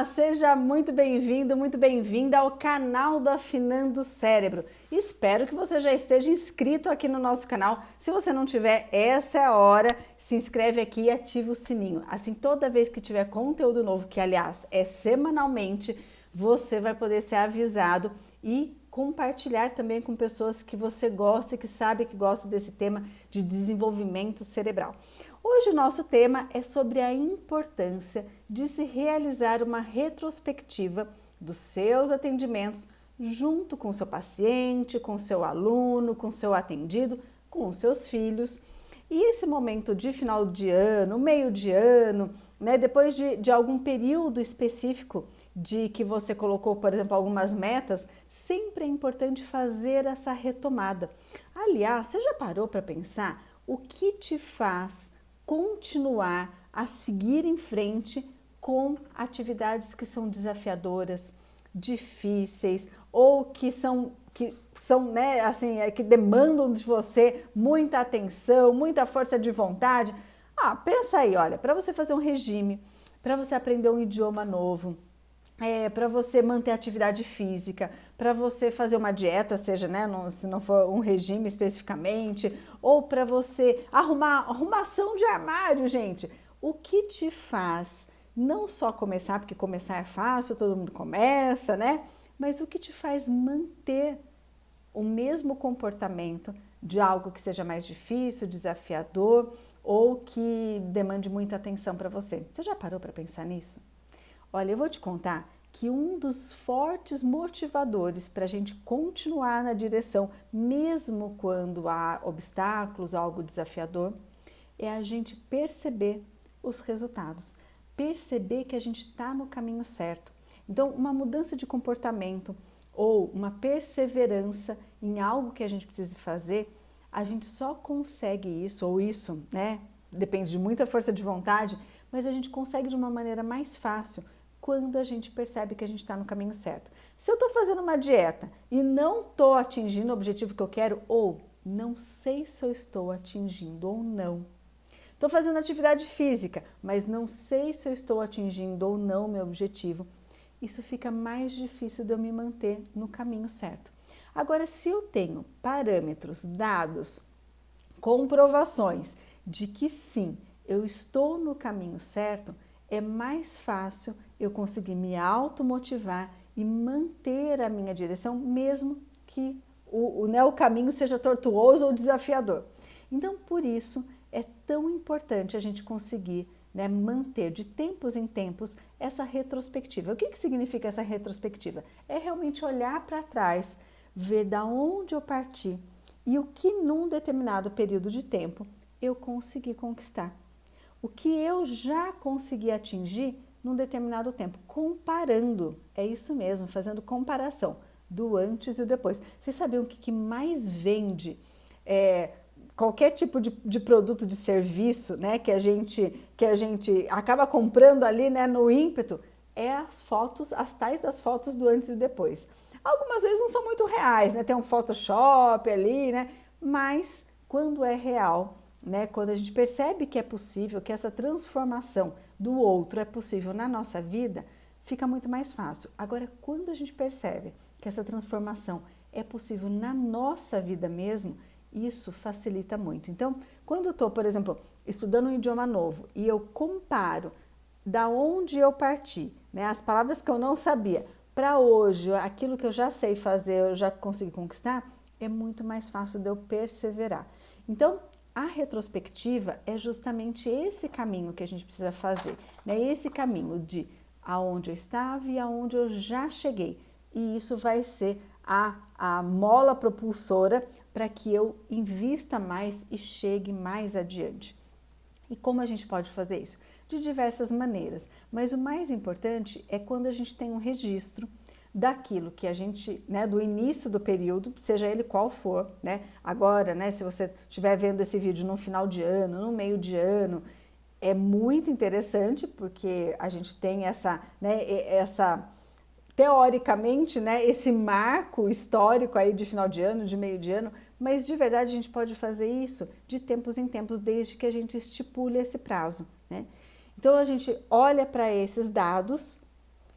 Seja muito bem-vindo, muito bem-vinda ao canal do Afinando o Cérebro. Espero que você já esteja inscrito aqui no nosso canal. Se você não tiver, essa é a hora. Se inscreve aqui e ativa o sininho. Assim, toda vez que tiver conteúdo novo, que aliás é semanalmente, você vai poder ser avisado e compartilhar também com pessoas que você gosta e que sabe que gosta desse tema de desenvolvimento cerebral. Hoje o nosso tema é sobre a importância de se realizar uma retrospectiva dos seus atendimentos junto com o seu paciente, com o seu aluno, com o seu atendido, com os seus filhos. E esse momento de final de ano, meio de ano, né, depois de algum período específico de que você colocou, por exemplo, algumas metas, sempre é importante fazer essa retomada. Aliás, você já parou para pensar o que te faz continuar a seguir em frente com atividades que são desafiadoras, difíceis ou que são né, assim, que demandam de você muita atenção, muita força de vontade? Pensa aí, olha, para você fazer um regime, para você aprender um idioma novo, para você manter atividade física, para você fazer uma dieta, seja, né, se não for um regime especificamente, ou para você arrumação de armário, gente. O que te faz não só começar, porque começar é fácil, todo mundo começa, né? Mas o que te faz manter o mesmo comportamento de algo que seja mais difícil, desafiador ou que demande muita atenção para você? Você já parou para pensar nisso? Olha, eu vou te contar que um dos fortes motivadores para a gente continuar na direção, mesmo quando há obstáculos, algo desafiador, é a gente perceber os resultados, perceber que a gente está no caminho certo. Então, uma mudança de comportamento ou uma perseverança em algo que a gente precisa fazer, a gente só consegue isso, ou isso, né? Depende de muita força de vontade, mas a gente consegue de uma maneira mais fácil quando a gente percebe que a gente está no caminho certo. Se eu estou fazendo uma dieta e não estou atingindo o objetivo que eu quero, ou não sei se eu estou atingindo ou não. Estou fazendo atividade física, mas não sei se eu estou atingindo ou não o meu objetivo. Isso fica mais difícil de eu me manter no caminho certo. Agora, se eu tenho parâmetros, dados, comprovações de que sim, eu estou no caminho certo, é mais fácil eu conseguir me automotivar e manter a minha direção, mesmo que o caminho seja tortuoso ou desafiador. Então, por isso, é tão importante a gente conseguir, né, manter de tempos em tempos essa retrospectiva. O que significa essa retrospectiva? É realmente olhar para trás, ver da onde eu parti e o que num determinado período de tempo eu consegui conquistar. O que eu já consegui atingir num determinado tempo, comparando, é isso mesmo, fazendo comparação do antes e o depois. Vocês sabiam o que mais vende? Qualquer tipo de produto, de serviço, né, que a gente acaba comprando ali, né, no ímpeto, é as fotos, as tais das fotos do antes e depois. Algumas vezes não são muito reais, né, tem um Photoshop ali, né, mas quando é real, né, quando a gente percebe que é possível, que essa transformação do outro é possível na nossa vida, fica muito mais fácil. Agora, quando a gente percebe que essa transformação é possível na nossa vida mesmo, isso facilita muito. Então, quando eu estou, por exemplo, estudando um idioma novo e eu comparo da onde eu parti, né, as palavras que eu não sabia, para hoje, aquilo que eu já sei fazer, eu já consegui conquistar, é muito mais fácil de eu perseverar. Então, a retrospectiva é justamente esse caminho que a gente precisa fazer, né? Esse caminho de aonde eu estava e aonde eu já cheguei. E isso vai ser a mola propulsora para que eu invista mais e chegue mais adiante. E como a gente pode fazer isso? De diversas maneiras, mas o mais importante é quando a gente tem um registro daquilo que a gente, né, do início do período, seja ele qual for, né? Agora, né, se você estiver vendo esse vídeo no final de ano, no meio de ano, é muito interessante porque a gente tem essa teoricamente, né, esse marco histórico aí de final de ano, de meio de ano, mas de verdade a gente pode fazer isso de tempos em tempos, desde que a gente estipule esse prazo, né? Então a gente olha para esses dados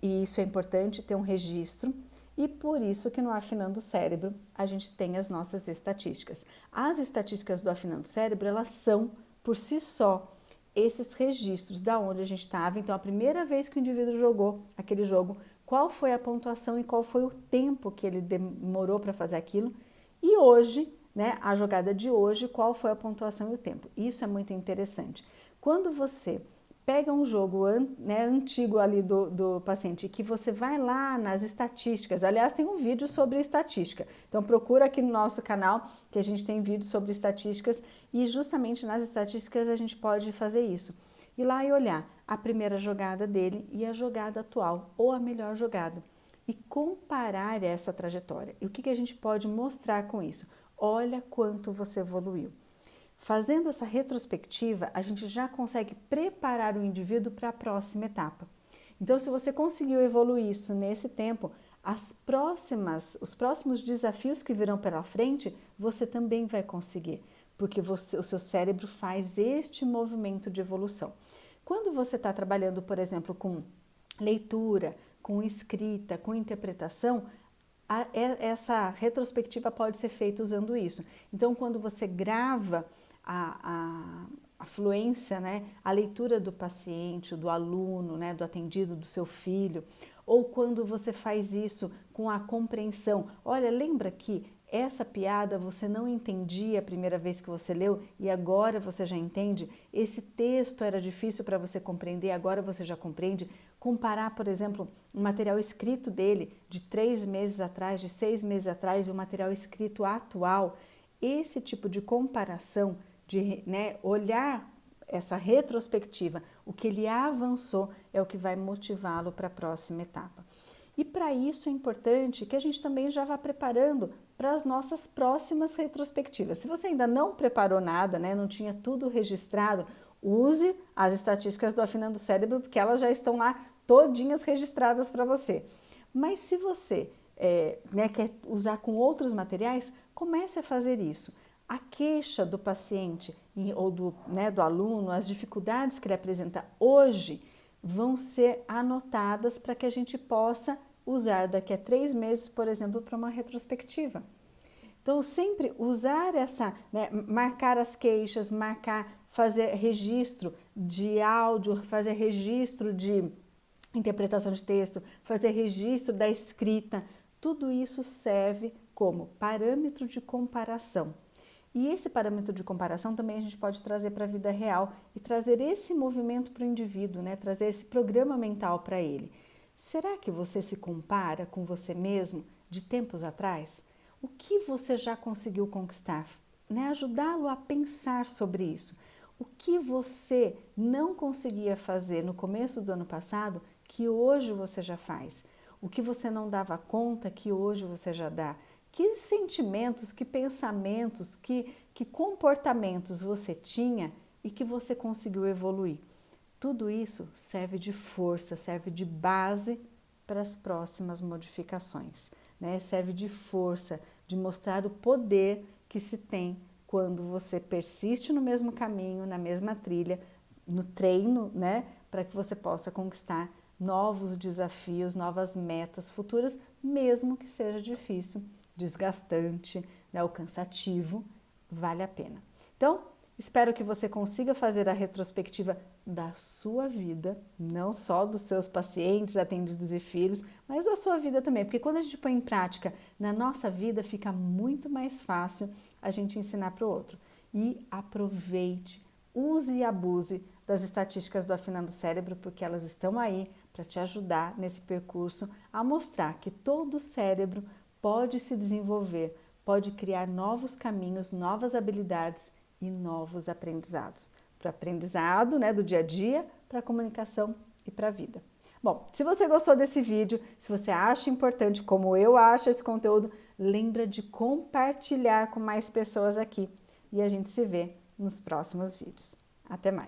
E isso é importante ter um registro. E por isso que no Afinando o Cérebro a gente tem as nossas estatísticas. As estatísticas do Afinando o Cérebro, elas são por si só esses registros da onde a gente estava. Então, a primeira vez que o indivíduo jogou aquele jogo, qual foi a pontuação e qual foi o tempo que ele demorou para fazer aquilo. E hoje, né, a jogada de hoje, qual foi a pontuação e o tempo. Isso é muito interessante. Quando você pega um jogo antigo ali do paciente, que você vai lá nas estatísticas, aliás, tem um vídeo sobre estatística, então procura aqui no nosso canal que a gente tem vídeo sobre estatísticas e justamente nas estatísticas a gente pode fazer isso. Ir lá e olhar a primeira jogada dele e a jogada atual, ou a melhor jogada, e comparar essa trajetória. E o que a gente pode mostrar com isso? Olha quanto você evoluiu. Fazendo essa retrospectiva, a gente já consegue preparar o indivíduo para a próxima etapa. Então, se você conseguiu evoluir isso nesse tempo, os próximos desafios que virão pela frente, você também vai conseguir, porque o seu cérebro faz este movimento de evolução. Quando você está trabalhando, por exemplo, com leitura, com escrita, com interpretação, essa retrospectiva pode ser feita usando isso. Então, quando você grava a fluência, né, a leitura do paciente, do aluno, né, do atendido, do seu filho, ou quando você faz isso com a compreensão. Olha, lembra que essa piada você não entendia a primeira vez que você leu e agora você já entende? Esse texto era difícil para você compreender, agora você já compreende? Comparar, por exemplo, um material escrito dele de 3 meses atrás, de 6 meses atrás e o material escrito atual. Esse tipo de comparação, de olhar essa retrospectiva, o que ele avançou é o que vai motivá-lo para a próxima etapa. E para isso é importante que a gente também já vá preparando para as nossas próximas retrospectivas. Se você ainda não preparou nada, não tinha tudo registrado, use as estatísticas do Afinando o Cérebro, porque elas já estão lá todinhas registradas para você. Mas se você quer usar com outros materiais, comece a fazer isso. A queixa do paciente ou do aluno, as dificuldades que ele apresenta hoje, vão ser anotadas para que a gente possa usar daqui a 3 meses, por exemplo, para uma retrospectiva. Então, sempre usar marcar as queixas, fazer registro de áudio, fazer registro de interpretação de texto, fazer registro da escrita, tudo isso serve como parâmetro de comparação. E esse parâmetro de comparação também a gente pode trazer para a vida real e trazer esse movimento para o indivíduo, trazer esse programa mental para ele. Será que você se compara com você mesmo de tempos atrás? O que você já conseguiu conquistar? Ajudá-lo a pensar sobre isso. O que você não conseguia fazer no começo do ano passado que hoje você já faz? O que você não dava conta que hoje você já dá? Que sentimentos, que pensamentos, que comportamentos você tinha e que você conseguiu evoluir? Tudo isso serve de força, serve de base para as próximas modificações, Serve de força, de mostrar o poder que se tem quando você persiste no mesmo caminho, na mesma trilha, no treino, para que você possa conquistar novos desafios, novas metas futuras, mesmo que seja difícil, desgastante, ou cansativo, vale a pena. Então, espero que você consiga fazer a retrospectiva da sua vida, não só dos seus pacientes, atendidos e filhos, mas da sua vida também, porque quando a gente põe em prática na nossa vida, fica muito mais fácil a gente ensinar para o outro. E aproveite, use e abuse das estatísticas do Afinando o Cérebro, porque elas estão aí para te ajudar nesse percurso a mostrar que todo o cérebro pode se desenvolver, pode criar novos caminhos, novas habilidades e novos aprendizados. Para o aprendizado do dia a dia, para a comunicação e para a vida. Bom, se você gostou desse vídeo, se você acha importante, como eu acho esse conteúdo, lembra de compartilhar com mais pessoas aqui. E a gente se vê nos próximos vídeos. Até mais!